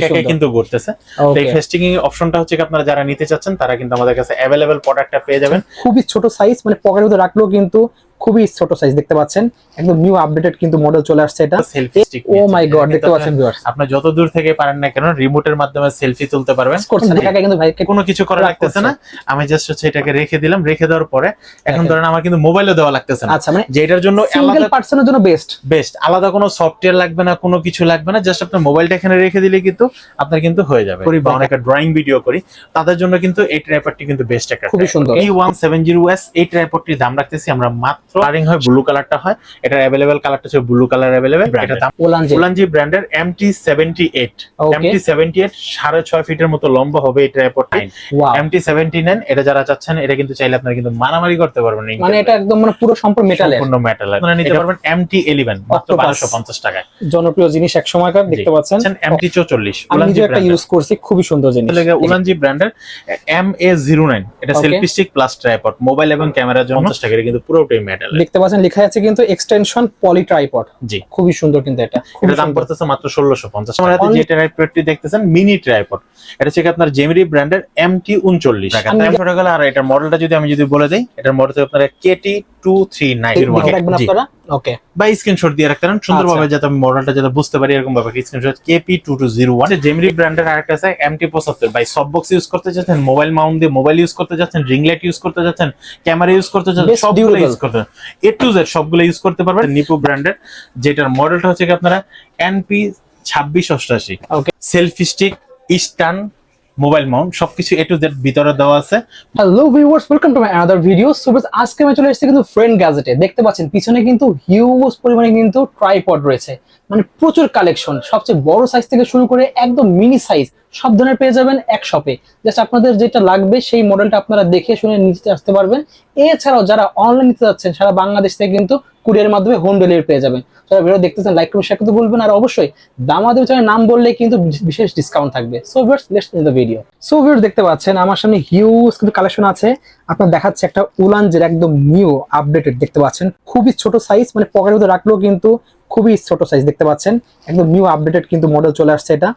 একা কিন্তু ঘুরতেছে। তো এই ফেস্টিং অপশনটা হচ্ছে কি আপনারা যারা নিতে চাচ্ছেন তারা কিন্তু আমাদের কাছে अवेलेबल প্রোডাক্টটা পেয়ে যাবেন। খুবই ছোট সাইজ, মানে পকেটের মধ্যে রাখলেও কিন্তু খুবই ছোট সাইজ দেখতে পাচ্ছেন, একদম নিউ আপডেটেড কিন্তু মডেল চলে আসছে এটা। সেলফি স্টিক, ও মাই গড, দেখতে পাচ্ছেন ভিউয়ার্স, আপনি যত দূর থেকে পারেন না কেন রিমোটের মাধ্যমে সেলফি তুলতে পারবেন। করছেন একা কিন্তু ভাই কোনো কিছু করা লাগতেছে না, আমি জাস্ট হচ্ছে এটাকে রেখে দিলাম। রেখে দেওয়ার পরে এখন ধরেন আমার কিন্তু মোবাইলও দেওয়া লাগতেছে না। আচ্ছা, মানে যে এটার জন্য সিঙ্গেল পারসনের জন্য বেস্ট, আলাদা কোনো সফটওয়্যার লাগবে না, কোনো কিছু লাগবে না, জাস্ট আপনার মোবাইলটা এখানে রেখে দিলে কিন্তু আপনার কিন্তু হয়ে যাবে। করি বা অনেকে ড্রয়িং ভিডিও করি তাদের জন্য কিন্তু এই ট্রাইপডটি কিন্তু বেস্ট একটা, খুবই সুন্দর। এই 170S এই ট্রাইপডটির দাম রাখতেছি আমরা মাত্র, কালারিং হয় ব্লু কালারটা হয়, এটার अवेलेबल কালারটা হচ্ছে ব্লু কালার अवेलेबल। এটা দাম ওলানজি ব্র্যান্ডের MT78 MT78 6.5 ফিটের মতো লম্বা হবে এই ট্রাইপডটি। MT79 এটা যারা চাচ্ছেন এটা কিন্তু চাইলে আপনারা কিন্তু মারামারি করতে পারবেন, মানে এটা একদম মানে পুরো সম্পূর্ণ মেটালের, সম্পূর্ণ মেটালের। আপনারা নিতে পারবেন MT11 মাত্র 1250 টাকায়। জনপ্রিয় জিনিস এক সময়কার, দেখতে পাচ্ছেন। MT44 আমি নিজে একটা ইউজ করছি, খুবই সুন্দর জিনিস। ওলানজি ব্র্যান্ডের MA09 এটা selfie stick plus tripod, mobile এবং ক্যামেরার জন্য 50 টাকা, কিন্তু পুরোটাই মেটাল। দেখতে পাচ্ছেন লেখা আছে কিন্তু এক্সটেনশন পলি ট্রাইপড। জি, খুবই সুন্দর কিন্তু এটা। এটার দাম পড়তেছে মাত্র 1650। আমার হাতে যে ট্রাইপডটি দেখতেছেন মিনি ট্রাইপড, এটা হচ্ছে আপনার জেমিরি ব্র্যান্ডের MT39 টাকা। দাম পড়ে গেল। আর এটার মডেলটা যদি আমি বলে দেই, এটার মডেল আপনারা KT239 রাখবেন আপনারা, ওকে, বা স্ক্রিনশট দিয়ে রাখতে পারেন সুন্দরভাবে, যাতে আমি মডেলটা যাতে বুঝতে পারি এরকম ভাবে স্ক্রিনশট। KP2201 জেমিরি ব্র্যান্ডের আরেকটা আছে MT75 by soft box use করতে যাচ্ছেন, মোবাইল মাউন্ট দিয়ে মোবাইল ইউজ করতে যাচ্ছেন, রিং লাইট ইউজ করতে যাচ্ছেন, ক্যামেরা ইউজ করতে যাচ্ছেন, সবগুলো ইউজ করতে A to Z সবগুলো ইউজ করতে পারবেন। নিপো ব্র্যান্ডের যেটার মডেলটা হচ্ছে কি আপনারা NP2688, okay, selfie stick, stand, mobile mount সবকিছু A to Z ভিতরে দেওয়া আছে। Hello viewers, welcome to my another video. So আজকে আমি চলে এসেছি কিন্তু ফ্রেন্ড গ্যাজেটে। দেখতে পাচ্ছেন পিছনে কিন্তু হিউজ পরিমাণে কিন্তু ট্রাইপড রয়েছে, মানে প্রচুর কালেকশন, সবচেয়ে বড় সাইজ থেকে শুরু করে একদম মিনি সাইজ সব ধরনের পেয়ে যাবেন এক শপে। জাস্ট আপনাদের যেটা লাগবে সেই মডেলটা আপনারা দেখে শুনে নিতে আসতে পারবেন। এছাড়াও যারা অনলাইন নিতে যাচ্ছেন সারা বাংলাদেশ থেকে কিন্তু কুরিয়ারের মাধ্যমে হোম ডেলিভারি পেয়ে যাবেন। যারা ভিডিও দেখতেছেন লাইক করে শেয়ার করতে ভুলবেন, আর অবশ্যই দামাদের চ্যানেলের নাম বললে কিন্তু বিশেষ ডিসকাউন্ট থাকবে। So viewers, let's and the video. So viewers, দেখতে পাচ্ছেন আমার সামনে হিউজ কিন্তু কালেকশন আছে। আপনার দেখাচ্ছে একটা উলানজের একদম নিউ আপডেটেড, দেখতে পাচ্ছেন খুবই ছোট সাইজ, মানে পকেটের মধ্যে রাখলেও কিন্তু খুবই ছোট সাইজ দেখতে পাচ্ছেন, একদম নিউ আপডেটেড কিন্তু মডেল চলে আসছে এটা।